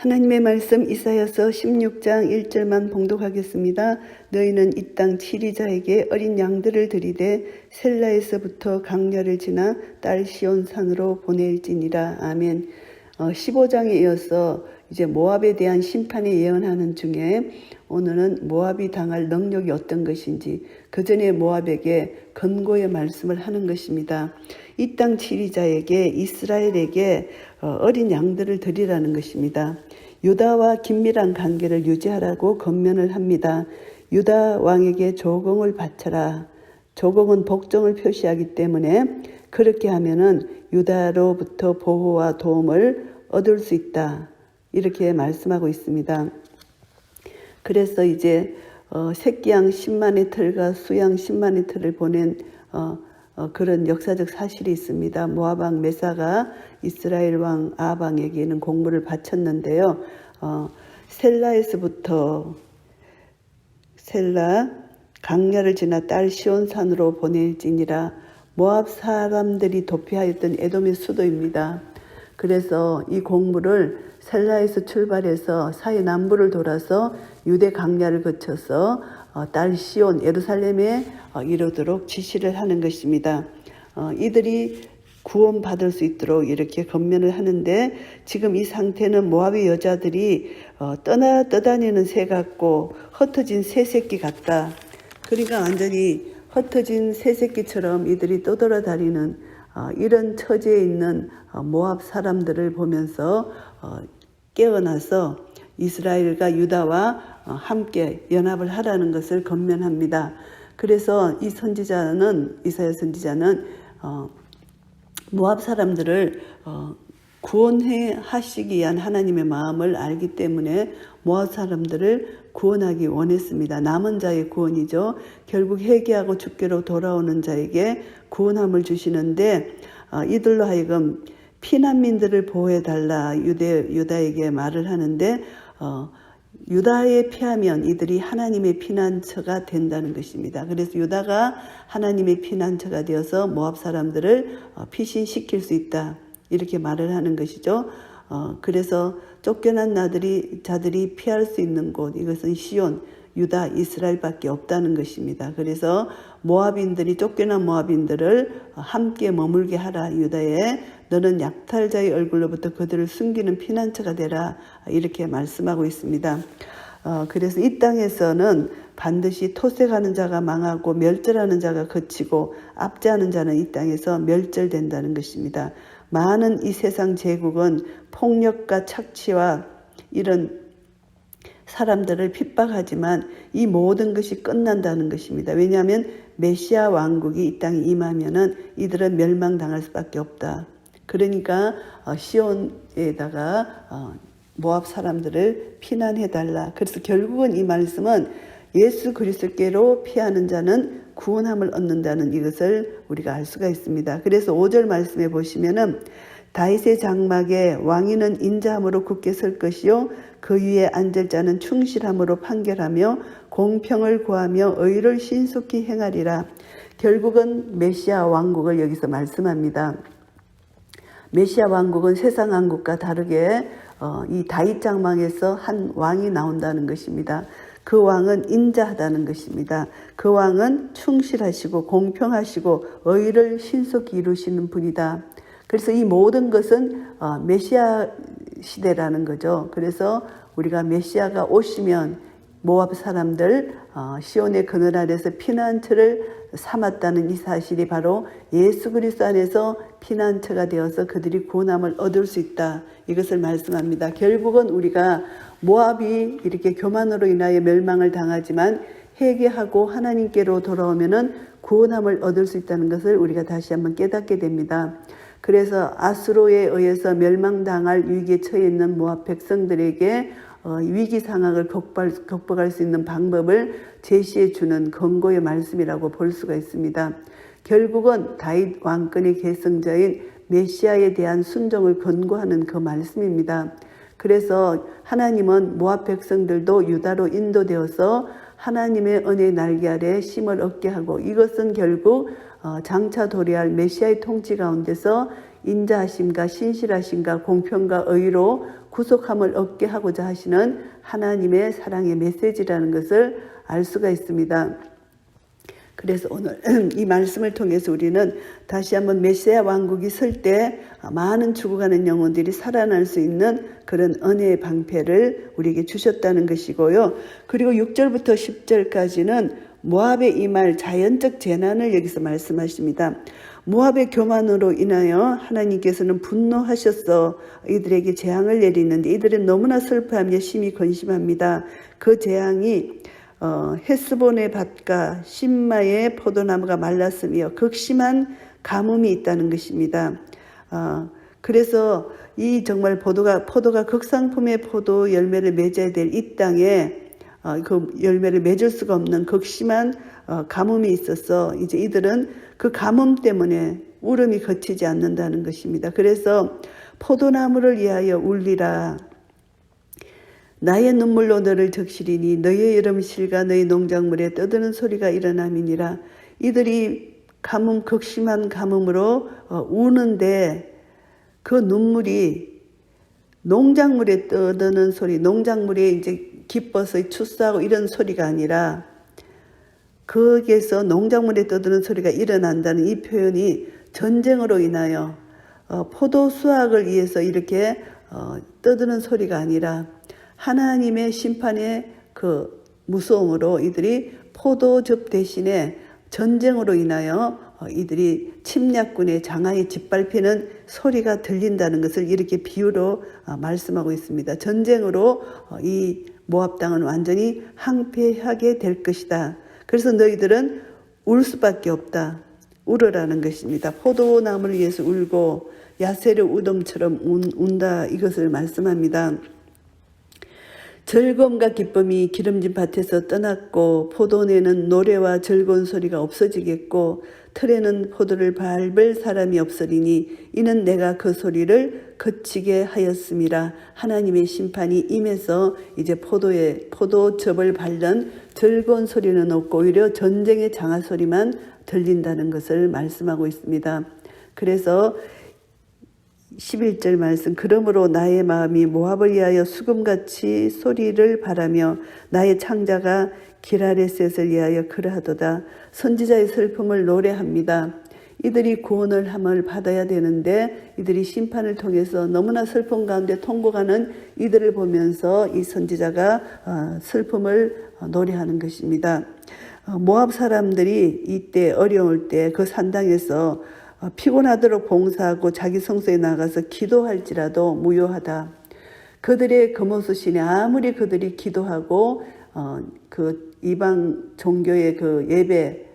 하나님의 말씀 이사야서 16장 1절만 봉독하겠습니다. 너희는 이 땅 치리자에게 어린 양들을 드리되 셀라에서부터 강야를 지나 딸 시온산으로 보낼지니라. 아멘. 15장에 이어서 이제 모압에 대한 심판을 예언하는 중에 오늘은 모압이 당할 능력이 어떤 것인지 그 전에 모압에게 권고의 말씀을 하는 것입니다. 이 땅 치리자에게 이스라엘에게 어린 양들을 드리라는 것입니다. 유다와 긴밀한 관계를 유지하라고 권면을 합니다. 유다 왕에게 조공을 바쳐라. 조공은 복종을 표시하기 때문에 그렇게 하면은 유다로부터 보호와 도움을 얻을 수 있다. 이렇게 말씀하고 있습니다. 그래서 이제 새끼양 10만의 틀과 수양 10만의 틀을 보낸 그런 역사적 사실이 있습니다. 모압 왕 메사가 이스라엘 왕 아합 왕에게는 공물을 바쳤는데요. 셀라에서부터 강야를 지나 딸 시온산으로 보낼지니라. 모압 사람들이 도피하였던 에돔의 수도입니다. 그래서 이 공물을 셀라에서 출발해서 사해 남부를 돌아서 유대 강야를 거쳐서 딸 시온 예루살렘에 이르도록 지시를 하는 것입니다. 이들이 구원받을 수 있도록 이렇게 권면을 하는데 지금 이 상태는 모압의 여자들이 떠다니는 새 같고 흩어진 새 새끼 같다. 그러니까 완전히 흩어진 새 새끼처럼 이들이 떠돌아다니는 이런 처지에 있는 모압 사람들을 보면서 깨어나서 이스라엘과 유다와 함께 연합을 하라는 것을 권면합니다. 그래서 이 선지자는 이사야 선지자는 모압 사람들을 구원해 하시기 위한 하나님의 마음을 알기 때문에 모압 사람들을 구원하기 원했습니다. 남은 자의 구원이죠. 결국 회개하고 주께로 돌아오는 자에게 구원함을 주시는데 이들로 하여금 피난민들을 보호해달라 유다에게 말을 하는데 유다에 피하면 이들이 하나님의 피난처가 된다는 것입니다. 그래서 유다가 하나님의 피난처가 되어서 모압 사람들을 피신시킬 수 있다. 이렇게 말을 하는 것이죠. 그래서 쫓겨난 자들이 피할 수 있는 곳, 이것은 시온, 유다, 이스라엘밖에 없다는 것입니다. 그래서 쫓겨난 모압인들을 함께 머물게 하라. 유다에 너는 약탈자의 얼굴로부터 그들을 숨기는 피난처가 되라. 이렇게 말씀하고 있습니다. 그래서 이 땅에서는 반드시 토색하는 자가 망하고 멸절하는 자가 그치고 압제하는 자는 이 땅에서 멸절된다는 것입니다. 많은 이 세상 제국은 폭력과 착취와 이런 사람들을 핍박하지만 이 모든 것이 끝난다는 것입니다. 왜냐하면 메시아 왕국이 이 땅에 임하면은 이들은 멸망당할 수밖에 없다. 그러니까 시온에다가 모압 사람들을 피난해달라. 그래서 결국은 이 말씀은 예수 그리스도께로 피하는 자는 구원함을 얻는다는 이것을 우리가 알 수가 있습니다. 그래서 5절 말씀에 보시면은 다윗의 장막에 왕위는 인자함으로 굳게 설 것이요 그 위에 앉을 자는 충실함으로 판결하며 공평을 구하며 의를 신속히 행하리라. 결국은 메시아 왕국을 여기서 말씀합니다. 메시아 왕국은 세상 왕국과 다르게 이 다윗 장막에서 한 왕이 나온다는 것입니다. 그 왕은 인자하다는 것입니다. 그 왕은 충실하시고 공평하시고 의를 신속히 이루시는 분이다. 그래서 이 모든 것은 메시아 시대라는 거죠. 그래서 우리가 메시아가 오시면 모압 사람들 시온의 그늘 아래서 피난처를 삼았다는 이 사실이 바로 예수 그리스도 안에서 피난처가 되어서 그들이 구원함을 얻을 수 있다. 이것을 말씀합니다. 결국은 우리가 모압이 이렇게 교만으로 인하여 멸망을 당하지만 회개하고 하나님께로 돌아오면은 구원함을 얻을 수 있다는 것을 우리가 다시 한번 깨닫게 됩니다. 그래서 아수로에 의해서 멸망당할 위기에 처해 있는 모압 백성들에게 위기 상황을 극복할 수 있는 방법을 제시해 주는 권고의 말씀이라고 볼 수가 있습니다. 결국은 다윗 왕권의 계승자인 메시아에 대한 순종을 권고하는 그 말씀입니다. 그래서 하나님은 모압 백성들도 유다로 인도되어서 하나님의 은혜의 날개 아래 쉼을 얻게 하고 이것은 결국 장차 도래할 메시아의 통치 가운데서 인자하심과 신실하심과 공평과 의로 구속함을 얻게 하고자 하시는 하나님의 사랑의 메시지라는 것을 알 수가 있습니다. 그래서 오늘 이 말씀을 통해서 우리는 다시 한번 메시아 왕국이 설 때 많은 죽어가는 영혼들이 살아날 수 있는 그런 은혜의 방패를 우리에게 주셨다는 것이고요. 그리고 6절부터 10절까지는 모압에 임할 자연적 재난을 여기서 말씀하십니다. 모압의 교만으로 인하여 하나님께서는 분노하셔서 이들에게 재앙을 내리는데 이들은 너무나 슬퍼하며 심히 근심합니다. 그 재앙이 헤스본의 밭과 심마의 포도나무가 말랐으며 극심한 가뭄이 있다는 것입니다. 그래서 이 정말 포도가 극상품의 포도 열매를 맺어야 될 이 땅에 그 열매를 맺을 수가 없는 극심한 가뭄이 있어서 이제 이들은 그 가뭄 때문에 울음이 그치지 않는다는 것입니다. 그래서 포도나무를 위하여 울리라. 나의 눈물로 너를 적시리니 너의 여름실과 너의 농작물에 떠드는 소리가 일어남이니라. 이들이 가뭄 극심한 가뭄으로 우는데 그 눈물이 농작물에 떠드는 소리, 농작물에 이제 기뻐서 추수하고 이런 소리가 아니라 거기에서 농작물에 떠드는 소리가 일어난다는 이 표현이 전쟁으로 인하여 포도 수확을 위해서 이렇게 떠드는 소리가 아니라 하나님의 심판의 그 무서움으로 이들이 포도즙 대신에 전쟁으로 인하여 이들이 침략군의 장하에 짓밟히는 소리가 들린다는 것을 이렇게 비유로 말씀하고 있습니다. 전쟁으로 이 모압 땅은 완전히 항폐하게 될 것이다. 그래서 너희들은 울 수밖에 없다. 울으라는 것입니다. 포도나무를 위해서 울고 야세르 우dom처럼 운다 이것을 말씀합니다. 즐거움과 기쁨이 기름진 밭에서 떠났고 포도내는 노래와 즐거운 소리가 없어지겠고 틀에는 포도를 밟을 사람이 없으리니 이는 내가 그 소리를 그치게 하였음이라. 하나님의 심판이 임해서 이제 포도즙을 밟는 즐거운 소리는 없고 오히려 전쟁의 장화 소리만 들린다는 것을 말씀하고 있습니다. 그래서 11절 말씀, 그러므로 나의 마음이 모압을 위하여 수금같이 소리를 바라며 나의 창자가 기라레셋을 위하여 그러하도다. 선지자의 슬픔을 노래합니다. 이들이 구원을 함을 받아야 되는데 이들이 심판을 통해서 너무나 슬픔 가운데 통곡하는 이들을 보면서 이 선지자가 슬픔을 노래하는 것입니다. 모압 사람들이 이때 어려울 때 그 산당에서 피곤하도록 봉사하고 자기 성소에 나가서 기도할지라도 무효하다. 그들의 금오수신에 아무리 그들이 기도하고 그 이방 종교의 그 예배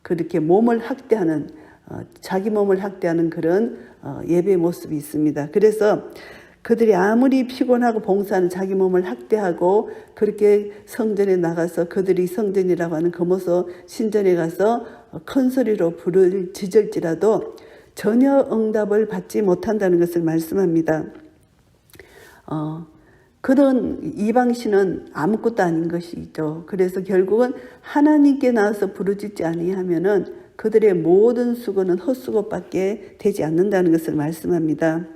그렇게 몸을 학대하는 자기 몸을 학대하는 그런 예배 모습이 있습니다. 그래서 그들이 아무리 피곤하고 봉사하는 자기 몸을 학대하고 그렇게 성전에 나가서 그들이 성전이라고 하는 금오수 신전에 가서 큰 소리로 불을 지질지라도 전혀 응답을 받지 못한다는 것을 말씀합니다. 그런 이방신은 아무것도 아닌 것이죠. 그래서 결국은 하나님께 나와서 부르짖지 아니하면은 그들의 모든 수고는 헛수고밖에 되지 않는다는 것을 말씀합니다.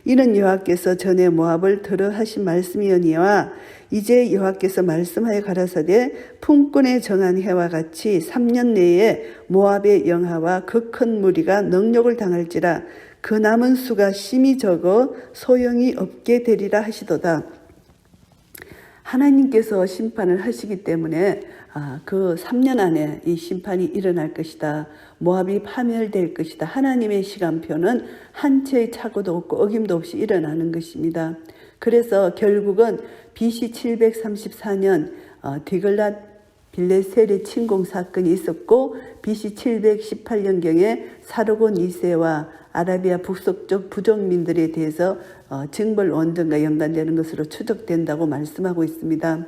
이는 여호와께서 전에 모압을 들어 하신 말씀이오니와 이제 여호와께서 말씀하여 가라사대 품꾼에 정한 해와 같이 3년 내에 모압의 영하와 그 큰 무리가 능욕을 당할지라 그 남은 수가 심히 적어 소용이 없게 되리라 하시도다. 하나님께서 심판을 하시기 때문에 그 3년 안에 이 심판이 일어날 것이다. 모압이 파멸될 것이다. 하나님의 시간표는 한 채의 착오도 없고 어김도 없이 일어나는 것입니다. 그래서 결국은 BC 734년 디글랏 빌레셀의 침공 사건이 있었고 BC 718년경에 사르곤 2세와 아라비아 북서쪽 부족민들에 대해서 징벌 원전과 연관되는 것으로 추적된다고 말씀하고 있습니다.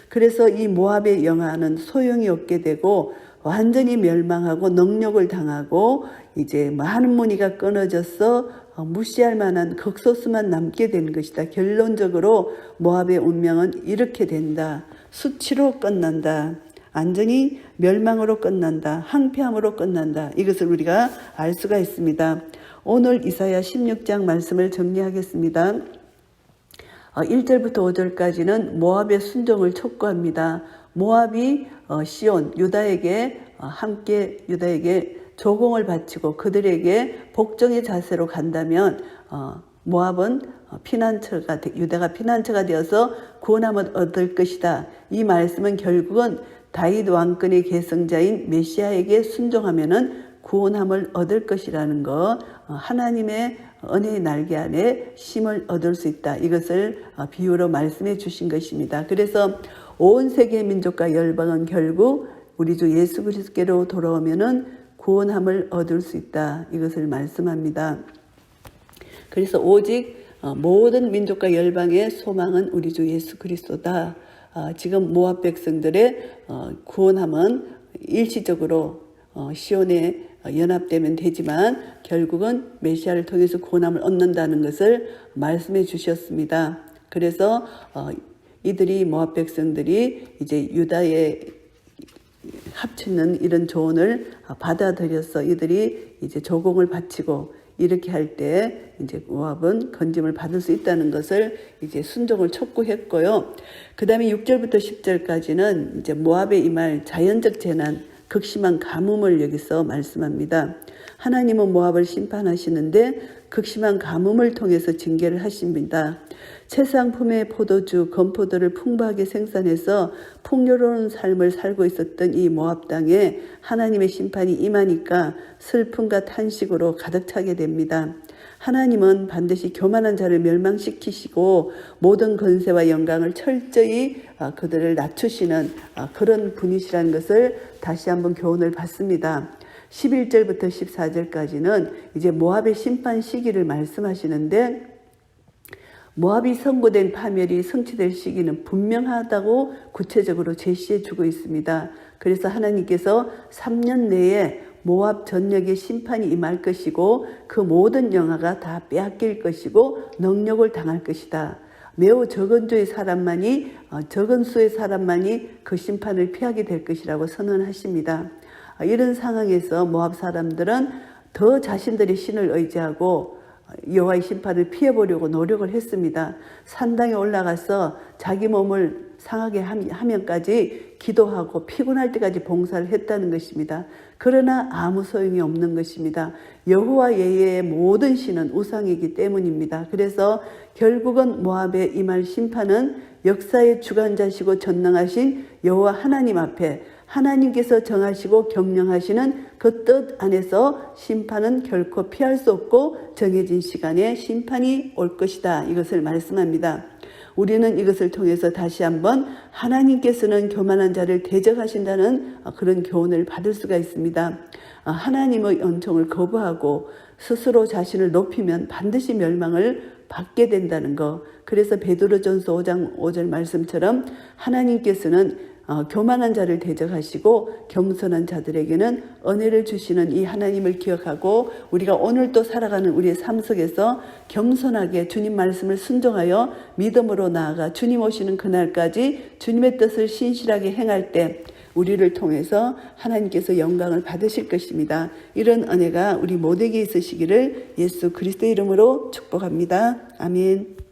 그래서 이 모압의 영하는 소용이 없게 되고 완전히 멸망하고 능욕을 당하고 이제 많은 무늬가 끊어져서 무시할 만한 극소수만 남게 되는 것이다. 결론적으로 모압의 운명은 이렇게 된다. 수치로 끝난다. 완전히 멸망으로 끝난다. 항폐함으로 끝난다. 이것을 우리가 알 수가 있습니다. 오늘 이사야 16장 말씀을 정리하겠습니다. 1절부터 5절까지는 모압의 순종을 촉구합니다. 모압이 시온 유다에게 함께 유다에게 조공을 바치고 그들에게 복종의 자세로 간다면 모압은 유다가 피난처가 되어서 구원함을 얻을 것이다. 이 말씀은 결국은 다윗 왕권의 계승자인 메시아에게 순종하면은 구원함을 얻을 것이라는 것, 하나님의 은혜의 날개 안에 쉼을 얻을 수 있다. 이것을 비유로 말씀해 주신 것입니다. 그래서 온 세계 민족과 열방은 결국 우리 주 예수 그리스도께로 돌아오면은 구원함을 얻을 수 있다. 이것을 말씀합니다. 그래서 오직 모든 민족과 열방의 소망은 우리 주 예수 그리스도다. 지금 모압 백성들의 구원함은 일시적으로 시온에 연합되면 되지만 결국은 메시아를 통해서 구원함을 얻는다는 것을 말씀해 주셨습니다. 그래서 이들이 모압 백성들이 이제 유다에 합치는 이런 조언을 받아들여서 이들이 이제 조공을 바치고 이렇게 할 때 이제 모압은 건짐을 받을 수 있다는 것을 이제 순종을 촉구했고요. 그 다음에 6절부터 10절까지는 이제 모압에 임할 자연적 재난, 극심한 가뭄을 여기서 말씀합니다. 하나님은 모압을 심판하시는데 극심한 가뭄을 통해서 징계를 하십니다. 최상품의 포도주, 건포도를 풍부하게 생산해서 풍요로운 삶을 살고 있었던 이 모압 땅에 하나님의 심판이 임하니까 슬픔과 탄식으로 가득 차게 됩니다. 하나님은 반드시 교만한 자를 멸망시키시고 모든 권세와 영광을 철저히 그들을 낮추시는 그런 분이시라는 것을 다시 한번 교훈을 받습니다. 11절부터 14절까지는 이제 모압의 심판 시기를 말씀하시는데 모압이 선고된 파멸이 성취될 시기는 분명하다고 구체적으로 제시해 주고 있습니다. 그래서 하나님께서 3년 내에 모압 전역의 심판이 임할 것이고 그 모든 영화가 다 빼앗길 것이고 능력을 당할 것이다. 매우 적은 수의 사람만이 그 심판을 피하게 될 것이라고 선언하십니다. 이런 상황에서 모압 사람들은 더 자신들의 신을 의지하고 여호와의 심판을 피해보려고 노력을 했습니다. 산당에 올라가서 자기 몸을 상하게 하면까지 기도하고 피곤할 때까지 봉사를 했다는 것입니다. 그러나 아무 소용이 없는 것입니다. 여호와 외의 모든 신은 우상이기 때문입니다. 그래서 결국은 모압에 임할 심판은 역사의 주관자시고 전능하신 여호와 하나님 앞에 하나님께서 정하시고 경영하시는 그 뜻 안에서 심판은 결코 피할 수 없고 정해진 시간에 심판이 올 것이다. 이것을 말씀합니다. 우리는 이것을 통해서 다시 한번 하나님께서는 교만한 자를 대적하신다는 그런 교훈을 받을 수가 있습니다. 하나님의 은총을 거부하고 스스로 자신을 높이면 반드시 멸망을 받게 된다는 것. 그래서 베드로전서 5장 5절 말씀처럼 하나님께서는 교만한 자를 대적하시고 겸손한 자들에게는 은혜를 주시는 이 하나님을 기억하고 우리가 오늘 또 살아가는 우리의 삶 속에서 겸손하게 주님 말씀을 순종하여 믿음으로 나아가 주님 오시는 그날까지 주님의 뜻을 신실하게 행할 때 우리를 통해서 하나님께서 영광을 받으실 것입니다. 이런 은혜가 우리 모두에게 있으시기를 예수 그리스도의 이름으로 축복합니다. 아멘.